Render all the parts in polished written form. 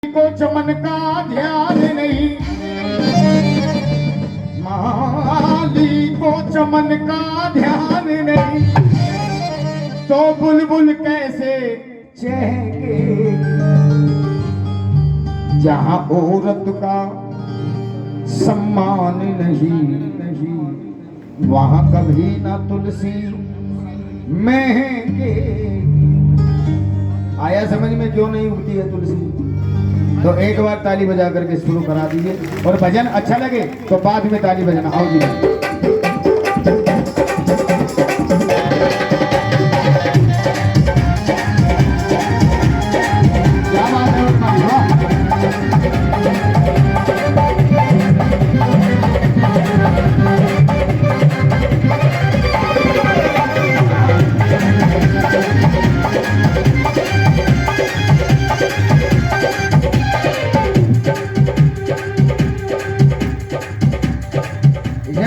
को चमन का ध्यान नहीं, माली को चमन का ध्यान नहीं, तो बुलबुल कैसे चहके। जहां औरत का सम्मान नहीं, वहां कभी ना तुलसी महके। आया समझ में क्यों नहीं उगती है तुलसी? तो एक बार ताली बजा करके शुरू करा दीजिए, और भजन अच्छा लगे तो बाद में ताली बजाना। आओ जी।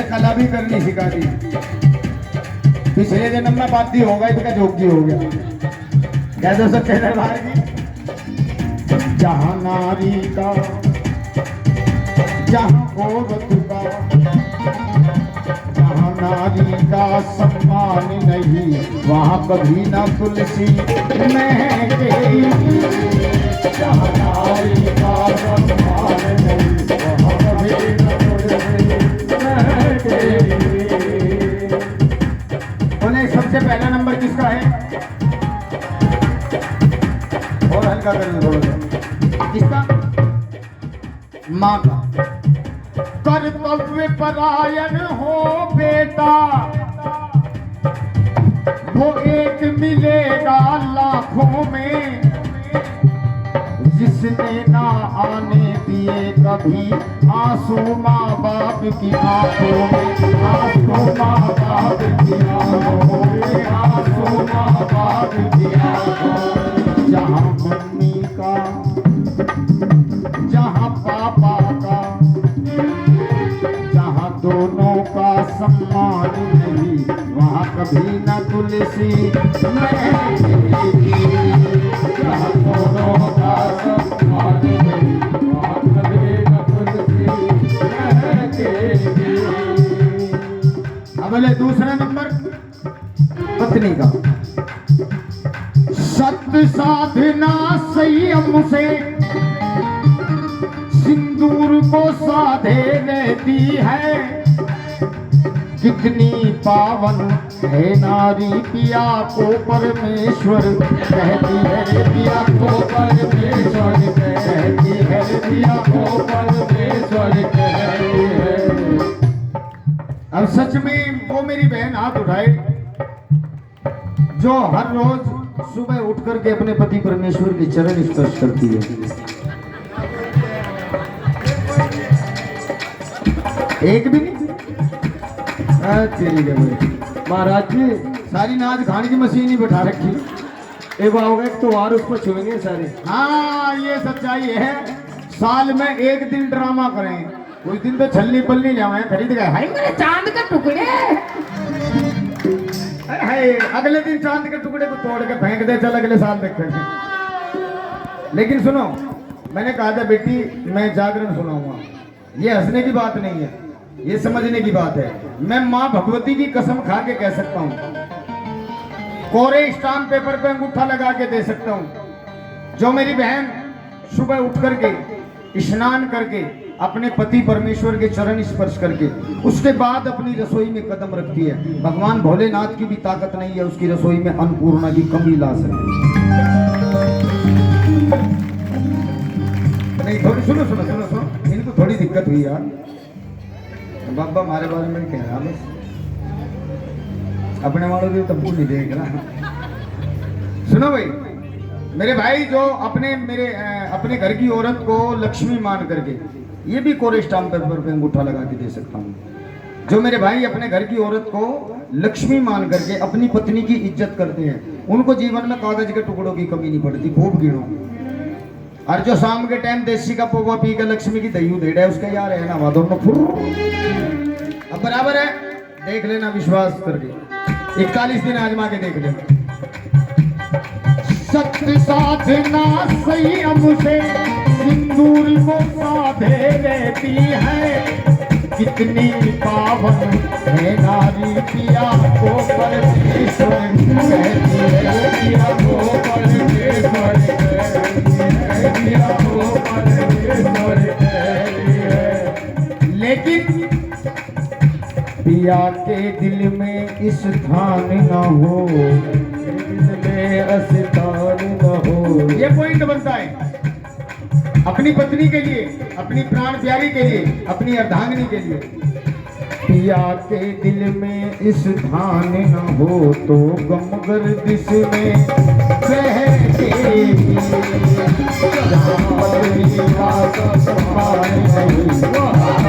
कला भी करनी सिखा दी। पिछले जन्म में बाती होगा, इसका जोगी हो गया। कैसे सकते दरबार की? जहां नारी का, जहां औरत का, जहां नारी का सम्मान नहीं, वहां कभी ना तुलसी महके। जहां नारी का सम्मान नहीं, वहां कभी ना तुलसी। बोले सबसे पहला नंबर किसका है? और हल्का करना थोड़ा सा। किसका? माँ का। कर्तव्य परायण हो बेटा, वो एक मिलेगा लाखों में, जिसने ना आने दिए कभी आंसू माँ बाप की आंखों में। आंसू माँ बाप की आंखों में, आंसू माँ बाप की आंखों में। जहाँ मम्मी का, जहाँ पापा का, जहाँ दोनों का सम्मान नहीं, वहाँ कभी न तुलसी महकेगी। जहाँ दोनों का सम्मान नहीं, वहाँ कभी न तुलसी महकेगी। अब बोले दूसरा नंबर पत्नी का। सत्य साधना संयम से सिंदूर को साधे रहती है, कितनी पावन है नारी, पिया को परमेश्वर कहती है। पिया को परमेश्वर कहती है, पिया को परमेश्वर कहती है। अब सच में वो मेरी बहन हाथ उठाए जो हर रोज सुबह उठ करके अपने पति परमेश्वर के चरण स्पर्श करती है। एक भी नहीं? महाराज जी सारी नाच खाने की मशीन ही बैठा रखी। एक होगा एक तो और उसको छुएंगे सारे। हाँ ये सच्चाई है। साल में एक दिन ड्रामा करें, उस दिन तो छल्ली पल्ली जावे खरीद गए। हाय मेरे चांद के टुकड़े, हाय अगले दिन चांद के टुकड़े को तोड़ के फेंक दे, चल अगले साल देखेंगे। लेकिन सुनो, मैंने कहा था बेटी मैं जागरण सुनाऊंगा, ये हंसने की बात नहीं है, ये समझने की बात है। मैं माँ भगवती की कसम खा के कह सकता हूँ, कोरे स्टाम्प पेपर पे अंगूठा लगा के दे सकता हूँ, जो मेरी बहन सुबह उठ करके स्नान करके अपने पति परमेश्वर के चरण स्पर्श करके उसके बाद अपनी रसोई में कदम रखती है, भगवान भोलेनाथ की भी ताकत नहीं है उसकी रसोई में अन्नपूर्णा की कमी ला सकती। नहीं थोड़ी सुनो सुनो सुनो सुनो, इनको थोड़ी दिक्कत हुई यार। बाबा हमारे बारे में कह रहा बस, अपने वालों की तब्बू नहीं देख रहा। सुनो भाई, मेरे भाई जो अपने घर की औरत को लक्ष्मी मान करके, ये भी कोरे स्टाम्प पेपर पे अंगूठा लगा के दे सकता हूँ। जो मेरे भाई अपने घर की औरत को लक्ष्मी मान करके अपनी पत्नी की इज्जत करते हैं, उनको जीवन में कागज के टुकड़ों की कमी नहीं पड़ती, खूब गिनो। और जो शाम के टाइम देसी का पोवा पी के लक्ष्मी की दही दे रहा है, उसका यार है ना दोनों अब बराबर है। देख लेना विश्वास करके, 41 दिन आजमा के देख लेना। सत्य साधना संयम से सिंदूर को साधे रहती है, कितनी पावन है नारी, पिया को परमेश्वर कहती है, पिया को परमेश्वर कहती है, पिया को परमेश्वर कहती है। लेकिन पिया के दिल में स्थान न हो, दिल में स्थान न हो। ये पॉइंट बनता है अपनी पत्नी के लिए, अपनी प्राण प्यारी के लिए, अपनी अर्धांगिनी के लिए। पिया के दिल में स्थान न हो तो गम गर्दिश में बहकेगी, जहाँ पत्नी का सम्मान नहीं वहाँ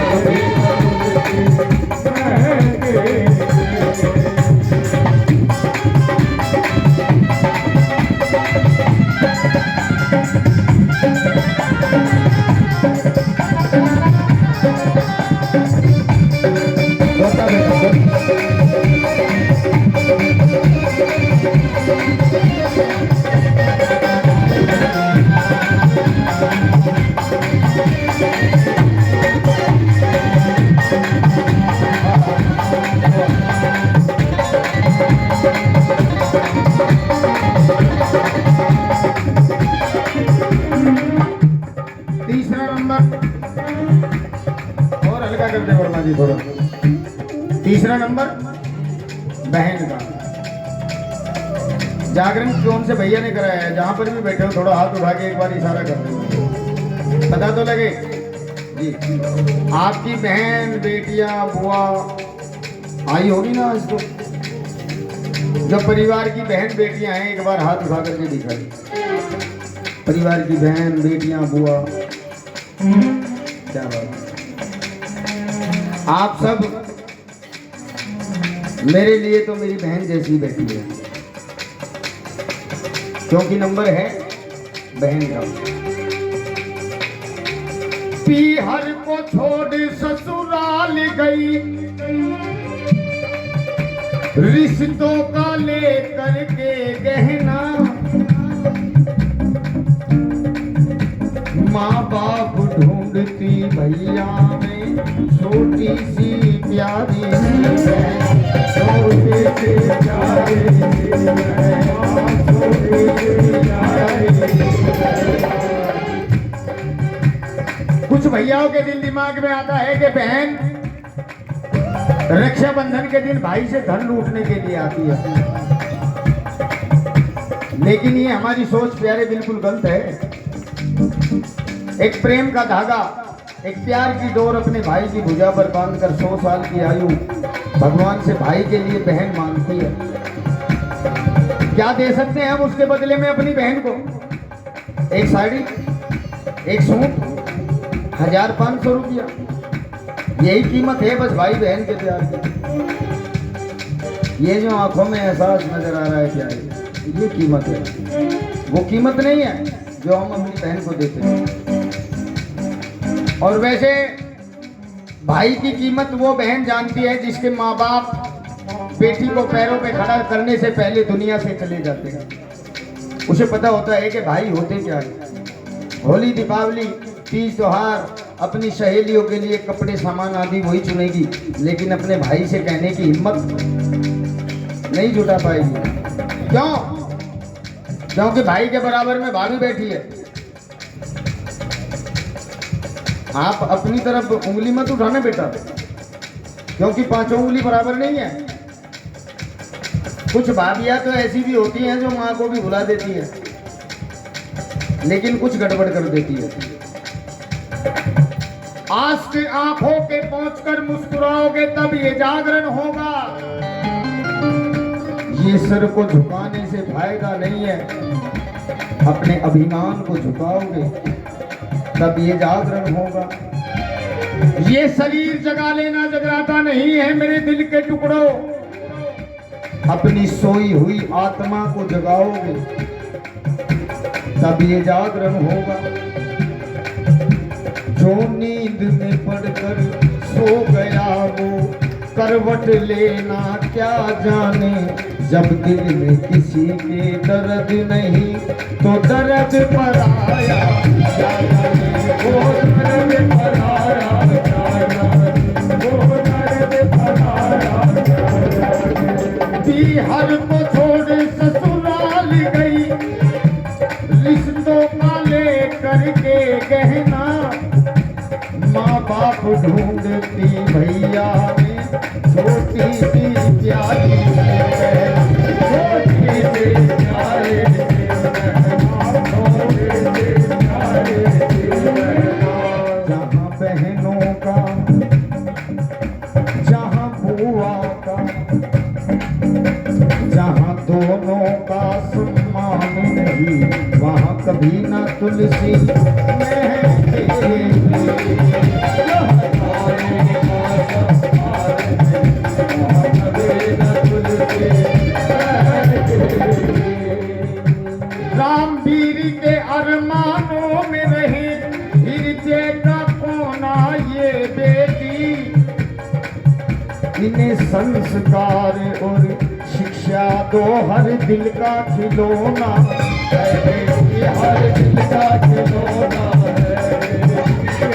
थोड़ा। तीसरा नंबर बहन का जागरण कौन से भैया ने कराया है? जहां पर भी बैठे हो थोड़ा हाथ उठा के एक बार इशारा कर दो, पता तो लगे जी। आपकी बहन बेटियां बुआ आई होगी ना आज तो? जो परिवार की बहन बेटियां हैं एक बार हाथ उठा करके दिखाई। परिवार की बहन बेटियां बुआ, क्या बात। आप सब मेरे लिए तो मेरी बहन जैसी बैठी है, क्योंकि नंबर है बहन का। पीहर को छोड़ ससुराल गई, रिश्तों का लेकर के गहना, माँ बाप ढूंढती भैया में छोटी सी प्यारी सी बहन, छोटे से प्यारे छोटे से प्यारे। कुछ भैयाओं के दिल दिमाग में आता है कि बहन रक्षाबंधन के दिन भाई से धन लूटने के लिए आती है, लेकिन ये हमारी सोच प्यारे बिल्कुल गलत है। एक प्रेम का धागा, एक प्यार की डोर अपने भाई की भुजा पर बांधकर 100 साल की आयु भगवान से भाई के लिए बहन मांगती है। क्या दे सकते हैं हम उसके बदले में अपनी बहन को? एक साड़ी, एक सूट, 1500 रुपया, यही कीमत है बस भाई बहन के प्यार की। ये जो आंखों में एहसास नजर आ रहा है प्यार, ये कीमत है, वो कीमत नहीं है जो हम अपनी बहन को देते हैं। और वैसे भाई की कीमत वो बहन जानती है जिसके माँ बाप बेटी को पैरों पे खड़ा करने से पहले दुनिया से चले जाते हैं। उसे पता होता है कि भाई होते क्या है। होली, दीपावली, तीज त्योहार अपनी सहेलियों के लिए कपड़े सामान आदि वही चुनेगी, लेकिन अपने भाई से कहने की हिम्मत नहीं जुटा पाएगी। क्यों? क्योंकि भाई के बराबर में भाभी बैठी है। आप अपनी तरफ उंगली मत उठाना बेटा, क्योंकि पांचों उंगली बराबर नहीं है। कुछ भाभियां तो ऐसी भी होती हैं जो माँ को भी भुला देती है, लेकिन कुछ गड़बड़ कर देती है। आज के आंखों के पहुंचकर मुस्कुराओगे तब ये जागरण होगा। ये सर को झुकाने से फायदा नहीं है, अपने अभिमान को झुकाओगे तब ये जागरण होगा। ये शरीर जगा लेना जगराता नहीं है मेरे दिल के टुकड़ों, अपनी सोई हुई आत्मा को जगाओगे तब ये जागरण होगा। जो नींद में पड़कर सो गया वो करवट लेना क्या जाने, जब दिल में किसी के दर्द नहीं तो दर्द पराया, क्या जाने वो दर्द पराया, क्या जाने वो दर्द पराया। बिहार को छोड़ ससुराल गई, रिश्तों का ले करके गहना, माँ बाप ढूंढती भैया में छोटी सी प्यारी बहन, छोटी सी प्यारी जहाँ बहनों का, जहाँ बुआ का, जहाँ दोनों का सम्मान नहीं, वहाँ कभी ना तुलसी रामवीर के अरमानों में रही, हृदय का कोना ये बेटी, इन्हें संस्कार और शिक्षा दो, हर दिल का खिलौना है बेटी, हर दिल का खिलौना है,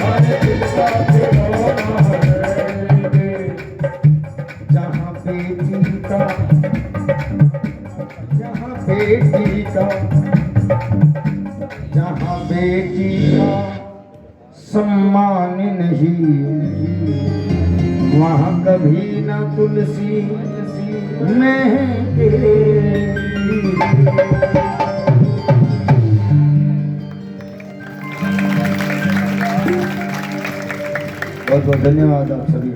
हर दिल का खिलौना है। जहाँ बेटी का, जहाँ बेटी का, जहाँ बेटी का सम्मान नहीं, वहाँ कभी न तुलसी महके। बहुत बहुत धन्यवाद आप सभी।